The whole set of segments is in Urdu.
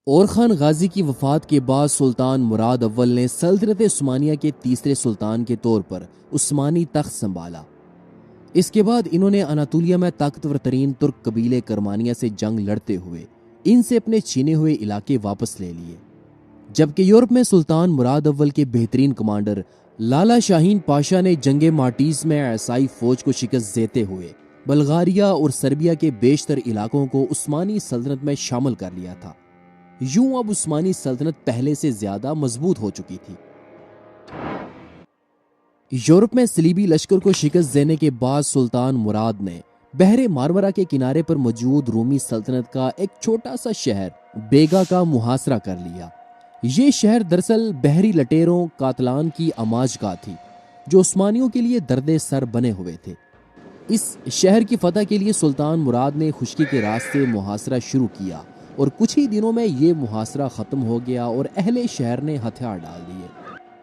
اور خان غازی کی وفات کے بعد سلطان مراد اول نے سلطنت عثمانیہ کے تیسرے سلطان کے طور پر عثمانی تخت سنبھالا۔ اس کے بعد انہوں نے اناطولیہ میں طاقتور ترین ترک قبیلے کرمانیہ سے جنگ لڑتے ہوئے ان سے اپنے چھینے ہوئے علاقے واپس لے لیے، جبکہ یورپ میں سلطان مراد اول کے بہترین کمانڈر لالا شاہین پاشا نے جنگ مارٹیز میں عیسائی فوج کو شکست دیتے ہوئے بلغاریہ اور سربیا کے بیشتر علاقوں کو عثمانی سلطنت میں شامل کر لیا تھا۔ یوں اب عثمانی سلطنت پہلے سے زیادہ مضبوط ہو چکی تھی۔ یورپ میں صلیبی لشکر کو شکست دینے کے بعد سلطان مراد نے بحر مارمرا کے کنارے پر موجود رومی سلطنت کا ایک چھوٹا سا شہر بیگا کا محاصرہ کر لیا۔ یہ شہر دراصل بحری لٹیروں قاتلان کی آماج گاہ تھی جو عثمانیوں کے لیے درد سر بنے ہوئے تھے۔ اس شہر کی فتح کے لیے سلطان مراد نے خشکی کے راستے محاصرہ شروع کیا اور کچھ ہی دنوں میں یہ محاصرہ ختم ہو گیا اور اہل شہر نے ہتھیار ڈال دیے۔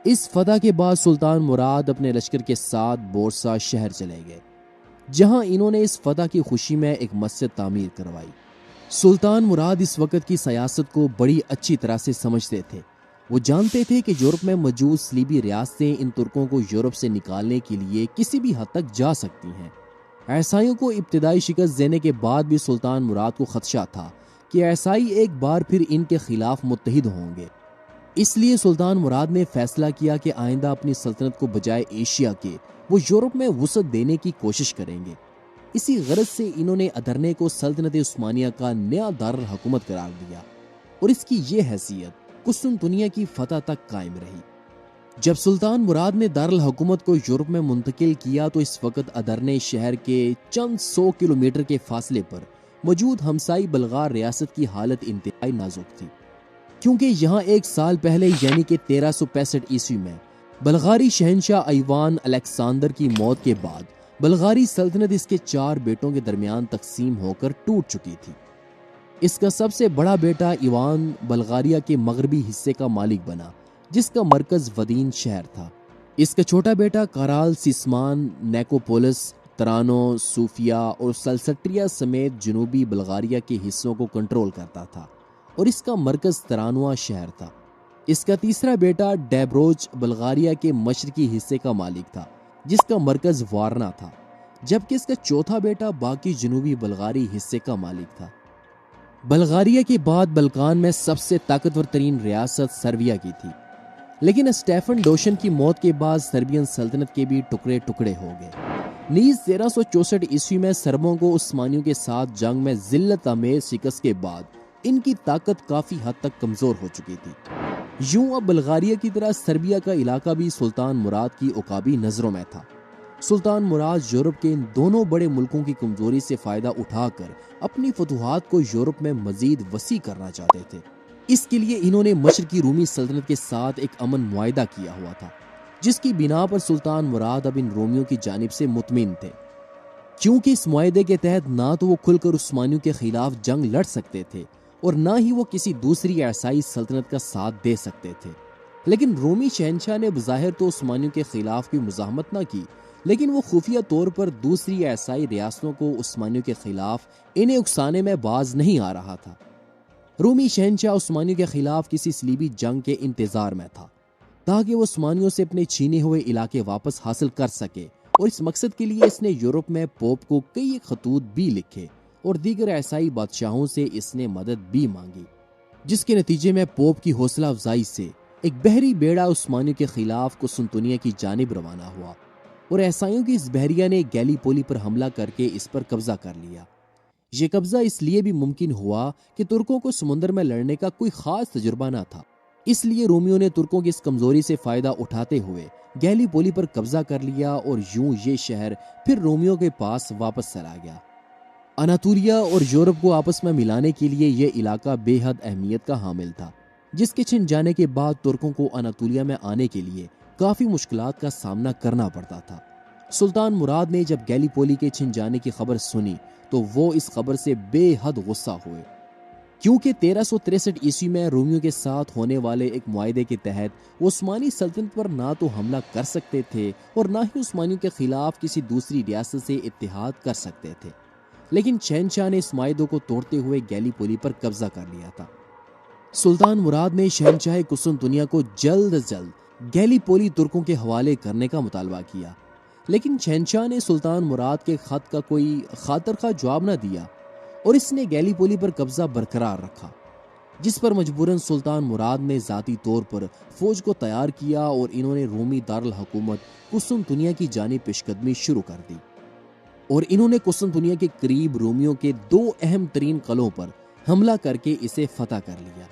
اس فتح کے بعد سلطان مراد اپنے لشکر کے ساتھ بورسا شہر چلے گئے، جہاں انہوں نے اس فتح کی خوشی میں ایک مسجد تعمیر کروائی۔ سلطان مراد اس وقت کی سیاست کو بڑی اچھی طرح سے سمجھتے تھے۔ وہ جانتے تھے کہ یورپ میں موجود صلیبی ریاستیں ان ترکوں کو یورپ سے نکالنے کے لیے کسی بھی حد تک جا سکتی ہیں۔ عیسائیوں کو ابتدائی شکست دینے کے بعد بھی سلطان مراد کو خدشہ تھا کہ عیسائی ایک بار پھر ان کے خلاف متحد ہوں گے۔ اس لیے سلطان مراد نے فیصلہ کیا کہ آئندہ اپنی سلطنت کو بجائے ایشیا کے وہ یورپ میں وسعت دینے کی کوشش کریں گے۔ اسی غرض سے انہوں نے ادرنے کو سلطنت عثمانیہ کا نیا دارالحکومت قرار دیا اور اس کی یہ حیثیت قسطنطنیہ کی فتح تک قائم رہی۔ جب سلطان مراد نے دارالحکومت کو یورپ میں منتقل کیا تو اس وقت ادرنے شہر کے چند 100 کلومیٹر کے فاصلے پر موجود ہمسائی بلغار ریاست کی حالت انتہائی نازک تھی، کیونکہ یہاں ایک سال پہلے یعنی کہ 1365 عیسوی میں بلغاری شہنشاہ ایوان الیگزینڈر کی موت کے بعد بلغاری سلطنت اس کے 4 بیٹوں کے درمیان تقسیم ہو کر ٹوٹ چکی تھی۔ اس کا سب سے بڑا بیٹا ایوان بلغاریہ کے مغربی حصے کا مالک بنا، جس کا مرکز ودین شہر تھا۔ اس کا چھوٹا بیٹا کارال سیسمان نیکوپولس، ترانو، صوفیا اور سلسٹریا سمیت جنوبی بلغاریہ کے حصوں کو کنٹرول کرتا تھا اور اس کا مرکز ترانوا شہر تھا۔ اس کا تیسرا بیٹا ڈیبروچ بلغاریہ کے مشرقی حصے کا مالک تھا، جس کا مرکز وارنا تھا، جبکہ اس کا چوتھا بیٹا باقی جنوبی بلغاری حصے کا مالک تھا۔ بلغاریہ کے بعد بلقان میں سب سے طاقتور ترین ریاست سربیا کی تھی، لیکن اسٹیفن ڈوشن کی موت کے بعد سربین سلطنت کے بھی ٹکڑے ٹکڑے ہو گئے۔ نیز 1364 عیسوی میں سربوں کو عثمانیوں کے ساتھ جنگ میں ذلت آمیز شکست کے بعد ان کی طاقت کافی حد تک کمزور ہو چکی تھی۔ یوں اب بلغاریہ کی طرح سربیا کا علاقہ بھی سلطان مراد کی عقابی نظروں میں تھا۔ سلطان مراد یورپ کے ان دونوں بڑے ملکوں کی کمزوری سے فائدہ اٹھا کر اپنی فتوحات کو یورپ میں مزید وسیع کرنا چاہتے تھے۔ اس کے لیے انہوں نے مشرقی رومی سلطنت کے ساتھ ایک امن معاہدہ کیا ہوا تھا، جس کی بنا پر سلطان مراد اب ان رومیوں کی جانب سے مطمئن تھے، کیونکہ اس معاہدے کے تحت نہ تو وہ کھل کر عثمانیوں کے خلاف جنگ لڑ سکتے تھے اور نہ ہی وہ کسی دوسری عیسائی سلطنت کا ساتھ دے سکتے تھے۔ لیکن رومی شہنشاہ نے بظاہر تو عثمانیوں کے خلاف کوئی مزاحمت نہ کی، لیکن وہ خفیہ طور پر دوسری عیسائی ریاستوں کو عثمانیوں کے خلاف انہیں اکسانے میں باز نہیں آ رہا تھا۔ رومی شہنشاہ عثمانیوں کے خلاف کسی صلیبی جنگ کے انتظار میں تھا تاکہ وہ عثمانیوں سے اپنے چھینے ہوئے علاقے واپس حاصل کر سکے، اور اس مقصد کے لیے اس نے یورپ میں پوپ کو کئی خطوط بھی لکھے اور دیگر عیسائی بادشاہوں سے اس نے مدد بھی مانگی، جس کے نتیجے میں پوپ کی حوصلہ افزائی سے ایک بحری بیڑا عثمانیوں کے خلاف قسطنطنیہ کی جانب روانہ ہوا اور عیسائیوں کی اس بحریہ نے گیلی پولی پر حملہ کر کے اس پر قبضہ کر لیا۔ یہ قبضہ اس لیے بھی ممکن ہوا کہ ترکوں کو سمندر میں لڑنے کا کوئی خاص تجربہ نہ تھا، اس لیے رومیوں نے ترکوں کی اس کمزوری سے فائدہ اٹھاتے ہوئے گیلی پولی پر قبضہ کر لیا اور یوں یہ شہر پھر رومیوں کے پاس واپس چلا گیا۔ اناطولیہ اور یورپ کو آپس میں ملانے کے لیے یہ علاقہ بے حد اہمیت کا حامل تھا، جس کے چھن جانے کے بعد ترکوں کو اناطولیہ میں آنے کے لیے کافی مشکلات کا سامنا کرنا پڑتا تھا۔ سلطان مراد نے جب گیلی پولی کے چھن جانے کی خبر سنی تو وہ اس خبر سے بے حد غصہ ہوئے، کیونکہ 1363 عیسوی میں رومیوں کے ساتھ ہونے والے ایک معاہدے کے تحت وہ عثمانی سلطنت پر نہ تو حملہ کر سکتے تھے اور نہ ہی عثمانیوں کے خلاف کسی دوسری ریاست سے اتحاد کر سکتے تھے، لیکن شہنشاہ نے اس معاہدے کو توڑتے ہوئے گیلی پولی پر قبضہ کر لیا تھا۔ سلطان مراد نے شہنشاہ قسطنطنیہ کو جلد از جلد گیلی پولی ترکوں کے حوالے کرنے کا مطالبہ کیا، لیکن شہنشاہ نے سلطان مراد کے خط کا کوئی خاطر خواہ جواب نہ دیا اور اس نے گیلی پولی پر قبضہ برقرار رکھا، جس پر مجبوراً سلطان مراد نے ذاتی طور پر فوج کو تیار کیا اور انہوں نے رومی دارالحکومت قسطنطنیہ کی جانب پیشقدمی شروع کر دی، اور انہوں نے قسطنطنیہ کے قریب رومیوں کے 2 اہم ترین قلعوں پر حملہ کر کے اسے فتح کر لیا۔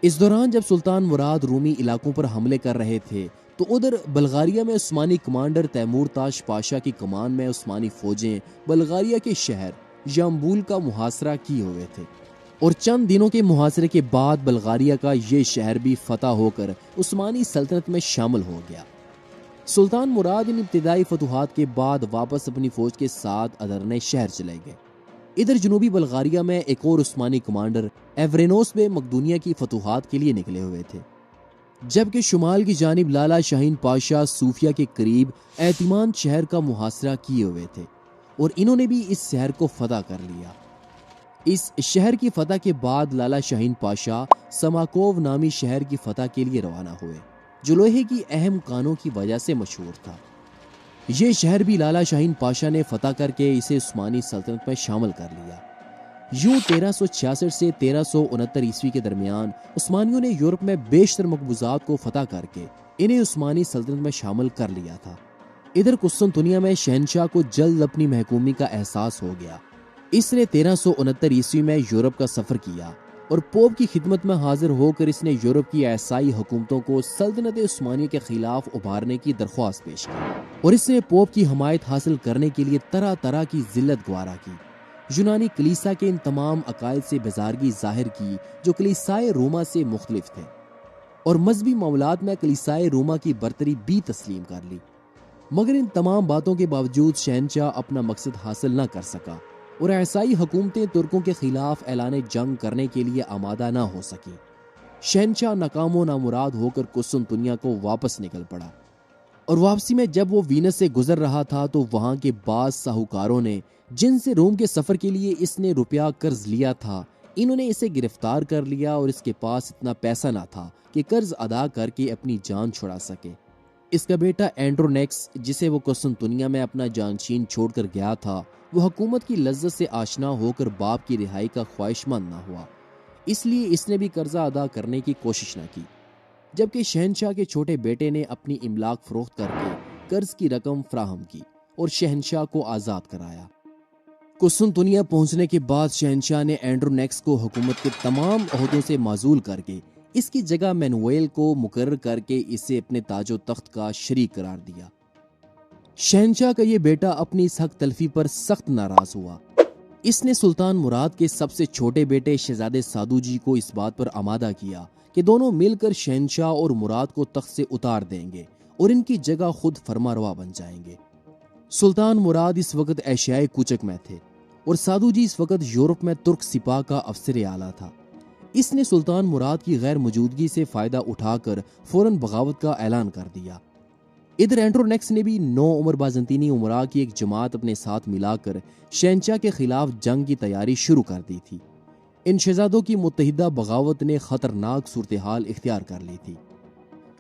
اس دوران جب سلطان مراد رومی علاقوں پر حملے کر رہے تھے تو ادھر بلغاریہ میں عثمانی کمانڈر تیمور تاش پاشا کی کمان میں عثمانی فوجیں بلغاریہ کے شہر جامبول کا محاصرہ کیے ہوئے تھے، اور چند دنوں کے محاصرے کے بعد بلغاریہ کا یہ شہر بھی فتح ہو کر عثمانی سلطنت میں شامل ہو گیا۔ سلطان مراد ان ابتدائی فتوحات کے بعد واپس اپنی فوج کے ساتھ ادرنے شہر چلے گئے۔ ادھر جنوبی بلغاریہ میں ایک اور عثمانی کمانڈر ایورینوس میں مقدونیہ کی فتوحات کے لیے نکلے ہوئے تھے، جبکہ شمال کی جانب لالا شاہین پاشا صوفیہ کے قریب اعتمان شہر کا محاصرہ کیے ہوئے تھے، اور انہوں نے بھی اس شہر کو فتح کر لیا۔ اس شہر کی فتح کے بعد لالا شاہین پاشا سماکوو نامی شہر کی فتح کے لیے روانہ ہوئے، جو لوہے کی اہم کانوں کی وجہ سے مشہور تھا۔ یہ شہر بھی لالا شاہین پاشا نے فتح کر کے اسے عثمانی سلطنت میں شامل کر لیا۔ یوں 1366 سے 1369 عیسوی کے درمیان عثمانیوں نے یورپ میں بیشتر مقبوضات کو فتح کر کے انہیں عثمانی سلطنت میں شامل کر لیا تھا۔ ادھر قسطنطنیہ میں شہنشاہ کو جلد اپنی محکومی کا احساس ہو گیا۔ اس نے 1369 عیسوی میں یورپ کا سفر کیا اور پوپ کی خدمت میں حاضر ہو کر اس نے یورپ کی عیسائی حکومتوں کو سلطنت عثمانیہ کے خلاف ابھارنے کی درخواست پیش کی، اور اس نے پوپ کی حمایت حاصل کرنے کے لیے طرح طرح کی ذلت گوارا کی، یونانی کلیسا کے ان تمام عقائد سے بیزارگی ظاہر کی جو کلیسائے روما سے مختلف تھے، اور مذہبی معاملات میں کلیسائے روما کی برتری بھی تسلیم کر لی۔ مگر ان تمام باتوں کے باوجود شہنشاہ اپنا مقصد حاصل نہ کر سکا، اور عیسائی حکومتیں ترکوں کے خلاف اعلان جنگ کرنے کے لیے آمادہ نہ ہو سکی۔ شہنشاہ ناکام و نامراد ہو کر قسطنطنیہ کو واپس نکل پڑا، اور واپسی میں جب وہ وینس سے گزر رہا تھا تو وہاں کے بعض ساہوکاروں نے جن سے روم کے سفر کے لیے اس نے روپیہ قرض لیا تھا، انہوں نے اسے گرفتار کر لیا، اور اس کے پاس اتنا پیسہ نہ تھا کہ قرض ادا کر کے اپنی جان چھڑا سکے۔ اس کا بیٹا اینڈرونیکس، جسے وہ قسطنطنیہ میں اپنا جانشین چھوڑ کر گیا تھا، وہ حکومت کی لذت سے آشنا ہو کر باپ کی رہائی کا خواہش مند نہ ہوا، اس لیے اس نے بھی قرضہ ادا کرنے کی کوشش نہ کی، جبکہ شہنشاہ کے چھوٹے بیٹے نے اپنی املاک فروخت کر کے قرض کی رقم فراہم کی اور شہنشاہ کو آزاد کرایا۔ قسطنطنیہ پہنچنے کے بعد شہنشاہ نے اینڈرونیکس کو حکومت کے تمام عہدوں سے معزول کر کے اس کی جگہ مینویل کو مقرر کر کے اسے اپنے تاج و تخت کا شریک قرار دیا۔ شہنشاہ کا یہ بیٹا اپنی اس حق تلفی پر سخت ناراض ہوا۔ اس نے سلطان مراد کے سب سے چھوٹے بیٹے شہزادے سادو جی کو اس بات پر آمادہ کیا کہ دونوں مل کر شہنشاہ اور مراد کو تخت سے اتار دیں گے اور ان کی جگہ خود فرما روا بن جائیں گے۔ سلطان مراد اس وقت ایشیائے کوچک میں تھے، اور سادو جی اس وقت یورپ میں ترک سپاہ کا افسر اعلیٰ تھا۔ اس نے سلطان مراد کی غیر موجودگی سے فائدہ اٹھا کر فوراً بغاوت کا اعلان کر دیا۔ ادھر اینڈرونیکس نے بھی 9 عمر بازنطینی امراء کی ایک جماعت اپنے ساتھ ملا کر شہنشاہ کے خلاف جنگ کی تیاری شروع کر دی تھی۔ ان شہزادوں کی متحدہ بغاوت نے خطرناک صورتحال اختیار کر لی تھی۔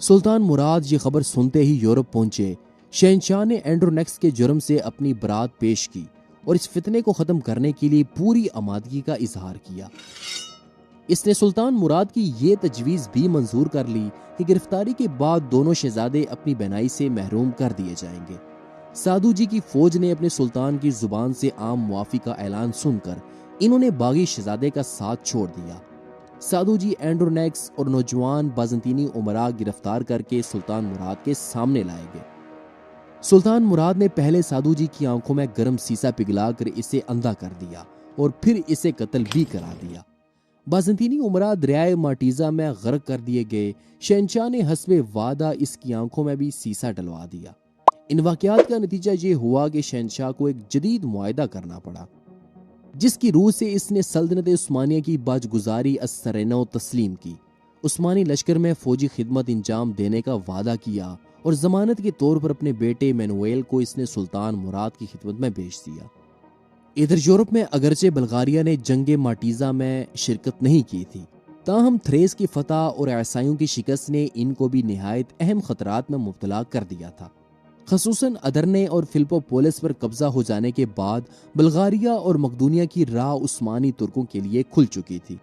سلطان مراد یہ خبر سنتے ہی یورپ پہنچے۔ شہنشاہ نے اینڈرونیکس کے جرم سے اپنی برات پیش کی اور اس فتنے کو ختم کرنے کے لیے پوری آمادگی کا اظہار کیا۔ اس نے سلطان مراد کی یہ تجویز بھی منظور کر لی کہ گرفتاری کے بعد دونوں شہزادے اپنی بینائی سے محروم کر دیے جائیں گے۔ سادو جی کی فوج نے اپنے سلطان کی زبان سے عام معافی کا اعلان سن کر انہوں نے باغی شہزادے کا ساتھ چھوڑ دیا۔ سادو جی اینڈرونیکس اور نوجوان بازنطینی امراء گرفتار کر کے سلطان مراد کے سامنے لائے گئے۔ سلطان مراد نے پہلے سادو جی کی آنکھوں میں گرم سیسا پگھلا کر اسے اندھا کر دیا اور پھر اسے قتل بھی کرا دیا۔ بازنطینی امراء دریائے ماٹیزا میں غرق کر دیے گئے۔ شہنشاہ نے حسب وعدہ اس کی آنکھوں میں بھی سیسا ڈلوا دیا۔ ان واقعات کا نتیجہ یہ ہوا کہ شہنشاہ کو ایک جدید معاہدہ کرنا پڑا، جس کی روح سے اس نے سلطنت عثمانیہ کی باج گزاری از-سر-نو تسلیم کی، عثمانی لشکر میں فوجی خدمت انجام دینے کا وعدہ کیا، اور ضمانت کے طور پر اپنے بیٹے مینویل کو اس نے سلطان مراد کی خدمت میں بھیج دیا۔ ادھر یورپ میں اگرچہ بلغاریہ نے جنگ ماٹیزا میں شرکت نہیں کی تھی، تاہم تھریس کی فتح اور عیسائیوں کی شکست نے ان کو بھی نہایت اہم خطرات میں مبتلا کر دیا تھا۔ خصوصاً ادرنے اور فلپوپولس پر قبضہ ہو جانے کے بعد بلغاریہ اور مقدونیہ کی راہ عثمانی ترکوں کے لیے کھل چکی تھی۔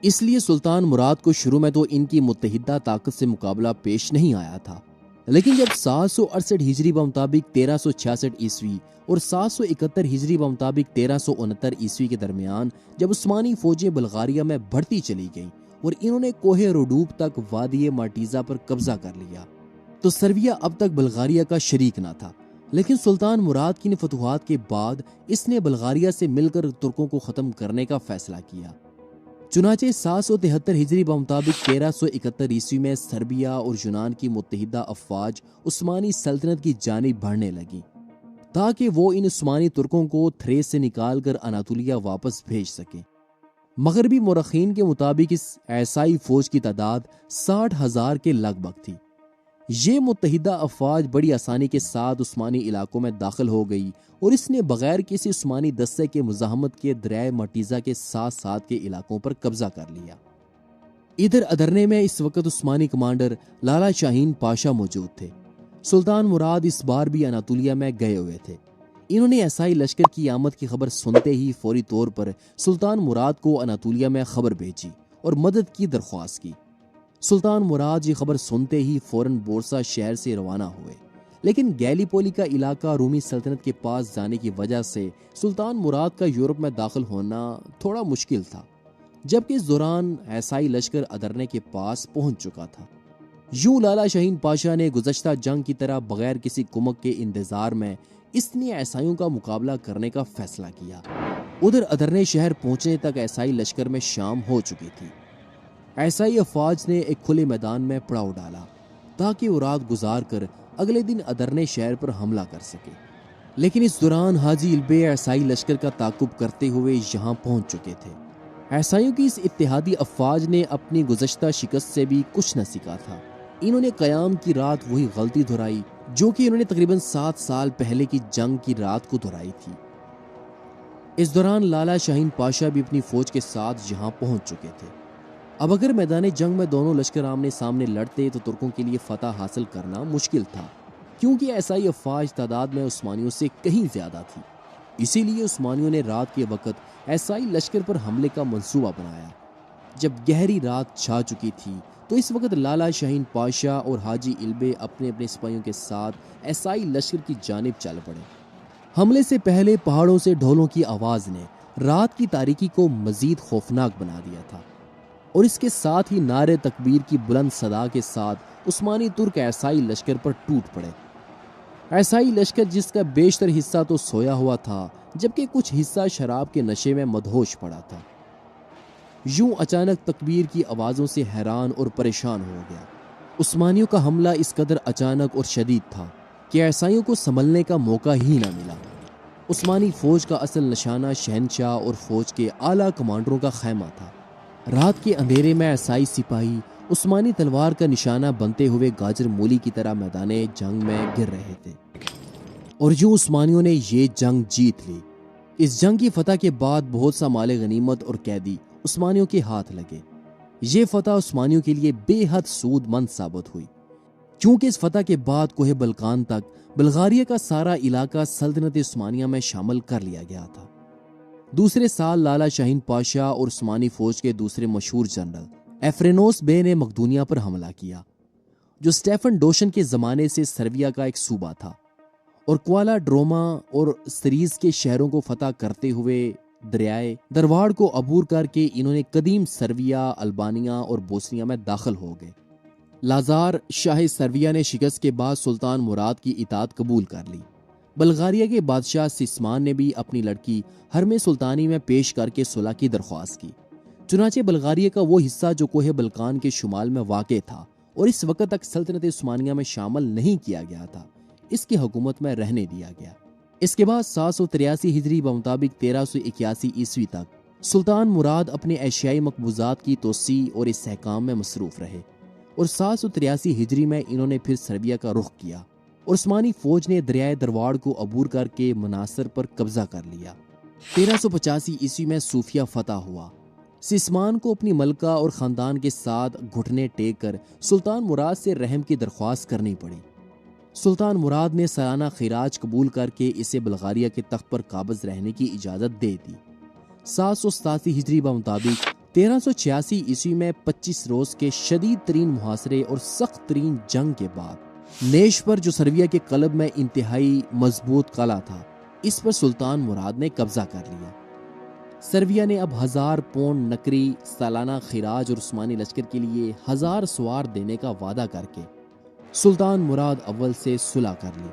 اس لیے سلطان مراد کو شروع میں تو ان کی متحدہ طاقت سے مقابلہ پیش نہیں آیا تھا، لیکن جب 768 ہجری بمطابق 1366 عیسوی اور 771 ہجری بمطابق 1369 عیسوی کے درمیان جب عثمانی فوجیں بلغاریہ میں بڑھتی چلی گئیں اور انہوں نے کوہ روڈوب تک وادی مارٹیزا پر قبضہ کر لیا، تو سرویا اب تک بلغاریہ کا شریک نہ تھا۔ لیکن سلطان مراد کی ان فتوحات کے بعد اس نے بلغاریہ سے مل کر ترکوں کو ختم کرنے کا فیصلہ کیا۔ چنانچہ 773 ہجری بمطابق 1371 عیسوی میں سربیا اور یونان کی متحدہ افواج عثمانی سلطنت کی جانب بڑھنے لگیں تاکہ وہ ان عثمانی ترکوں کو تھریس سے نکال کر اناطولیہ واپس بھیج سکیں۔ مغربی مورخین کے مطابق اس عیسائی فوج کی تعداد 60,000 کے لگ بھگ تھی۔ یہ متحدہ افواج بڑی آسانی کے ساتھ عثمانی علاقوں میں داخل ہو گئی اور اس نے بغیر کسی عثمانی دستے کے مزاحمت کے دریائے مارٹیزا کے ساتھ ساتھ کے علاقوں پر قبضہ کر لیا۔ ادھر ادرنے میں اس وقت عثمانی کمانڈر لالا شاہین پاشا موجود تھے۔ سلطان مراد اس بار بھی اناطولیہ میں گئے ہوئے تھے۔ انہوں نے عیسائی لشکر کی آمد کی خبر سنتے ہی فوری طور پر سلطان مراد کو اناطولیہ میں خبر بھیجی اور مدد کی درخواست کی۔ سلطان مراد یہ خبر سنتے ہی فوراً بورسا شہر سے روانہ ہوئے، لیکن گیلی پولی کا علاقہ رومی سلطنت کے پاس جانے کی وجہ سے سلطان مراد کا یورپ میں داخل ہونا تھوڑا مشکل تھا، جبکہ اس دوران عیسائی لشکر ادرنے کے پاس پہنچ چکا تھا۔ یوں لالا شاہین پاشا نے گزشتہ جنگ کی طرح بغیر کسی کمک کے انتظار میں اس نے عیسائیوں کا مقابلہ کرنے کا فیصلہ کیا۔ ادھر ادرنے شہر پہنچنے تک عیسائی لشکر میں شام ہو چکی تھی۔ عیسائی افواج نے ایک کھلے میدان میں پڑاؤ ڈالا تاکہ وہ رات گزار کر اگلے دن ادرنے شہر پر حملہ کر سکے، لیکن اس دوران حاجی البے عیسائی لشکر کا تعاقب کرتے ہوئے یہاں پہنچ چکے تھے۔ عیسائیوں کی اس اتحادی افواج نے اپنی گزشتہ شکست سے بھی کچھ نہ سیکھا تھا۔ انہوں نے قیام کی رات وہی غلطی دہرائی جو کہ انہوں نے تقریباً 7 سال پہلے کی جنگ کی رات کو دہرائی تھی۔ اس دوران لالا شاہین پاشا بھی اپنی فوج کے ساتھ یہاں پہنچ چکے تھے۔ اب اگر میدان جنگ میں دونوں لشکر آمنے سامنے لڑتے تو ترکوں کے لیے فتح حاصل کرنا مشکل تھا، کیونکہ عیسائی افواج تعداد میں عثمانیوں سے کہیں زیادہ تھی۔ اسی لیے عثمانیوں نے رات کے وقت عیسائی لشکر پر حملے کا منصوبہ بنایا۔ جب گہری رات چھا چکی تھی تو اس وقت لالا شاہین پاشا اور حاجی البے اپنے اپنے سپاہیوں کے ساتھ عیسائی لشکر کی جانب چل پڑے۔ حملے سے پہلے پہاڑوں سے ڈھولوں کی آواز نے رات کی تاریکی کو مزید خوفناک بنا دیا تھا، اور اس کے ساتھ ہی نعرے تکبیر کی بلند صدا کے ساتھ عثمانی ترک عیسائی لشکر پر ٹوٹ پڑے۔ عیسائی لشکر جس کا بیشتر حصہ تو سویا ہوا تھا، جبکہ کچھ حصہ شراب کے نشے میں مدہوش پڑا تھا، یوں اچانک تکبیر کی آوازوں سے حیران اور پریشان ہو گیا۔ عثمانیوں کا حملہ اس قدر اچانک اور شدید تھا کہ عیسائیوں کو سنبھلنے کا موقع ہی نہ ملا۔ عثمانی فوج کا اصل نشانہ شہنشاہ اور فوج کے اعلیٰ کمانڈروں کا خیمہ تھا۔ رات کے اندھیرے میں عیسائی سپاہی عثمانی تلوار کا نشانہ بنتے ہوئے گاجر مولی کی طرح میدان جنگ میں گر رہے تھے، اور یوں عثمانیوں نے یہ جنگ جیت لی۔ اس جنگ کی فتح کے بعد بہت سا مال غنیمت اور قیدی عثمانیوں کے ہاتھ لگے۔ یہ فتح عثمانیوں کے لیے بے حد سود مند ثابت ہوئی، کیونکہ اس فتح کے بعد کوہ بلقان تک بلغاریہ کا سارا علاقہ سلطنت عثمانیہ میں شامل کر لیا گیا تھا۔ دوسرے سال لالا شاہین پاشا اور عثمانی فوج کے دوسرے مشہور جنرل ایفرینوس بے نے مقدونیہ پر حملہ کیا، جو سٹیفن ڈوشن کے زمانے سے سرویا کا ایک صوبہ تھا، اور کوالا ڈروما اور سریز کے شہروں کو فتح کرتے ہوئے دریائے درواڑ کو عبور کر کے انہوں نے قدیم سرویا، البانیا اور بوسنیا میں داخل ہو گئے۔ لازار شاہ سرویا نے شکست کے بعد سلطان مراد کی اطاعت قبول کر لی۔ بلغاریہ کے بادشاہ سسمان نے بھی اپنی لڑکی حرم سلطانی میں پیش کر کے صلح کی درخواست کی۔ چنانچہ بلغاریہ کا وہ حصہ جو کوہ بلقان کے شمال میں واقع تھا اور اس وقت تک سلطنت عثمانیہ میں شامل نہیں کیا گیا تھا، اس کی حکومت میں رہنے دیا گیا۔ اس کے بعد 783 ہجری بمطابق 1381 عیسوی تک سلطان مراد اپنے ایشیائی مقبوضات کی توسیع اور استحکام میں مصروف رہے، اور 783 ہجری میں انہوں نے پھر سربیا کا رخ کیا اور عثمانی فوج نے دریائے درواڑ کو عبور کر کے مناصر پر قبضہ کر لیا۔ 1385 عیسوی میں صوفیہ فتح ہوا۔ سیسمان کو اپنی ملکہ اور خاندان کے ساتھ گھٹنے ٹیک کر سلطان مراد سے رحم کی درخواست کرنی پڑی۔ سلطان مراد نے سالانہ خراج قبول کر کے اسے بلغاریہ کے تخت پر قابض رہنے کی اجازت دے دی۔ 787 ہجری بمطابق 1386 عیسوی میں 25 روز کے شدید ترین محاصرے اور سخت ترین جنگ کے بعد نیشپر جو سرویا کے قلب میں انتہائی مضبوط قلعہ تھا، اس پر سلطان مراد نے قبضہ کر لیا۔ سرویا نے اب 1000 پونڈ نکری سالانہ خراج اور عثمانی لشکر کے لیے 1000 سوار دینے کا وعدہ کر کے سلطان مراد اول سے صلح کر لی۔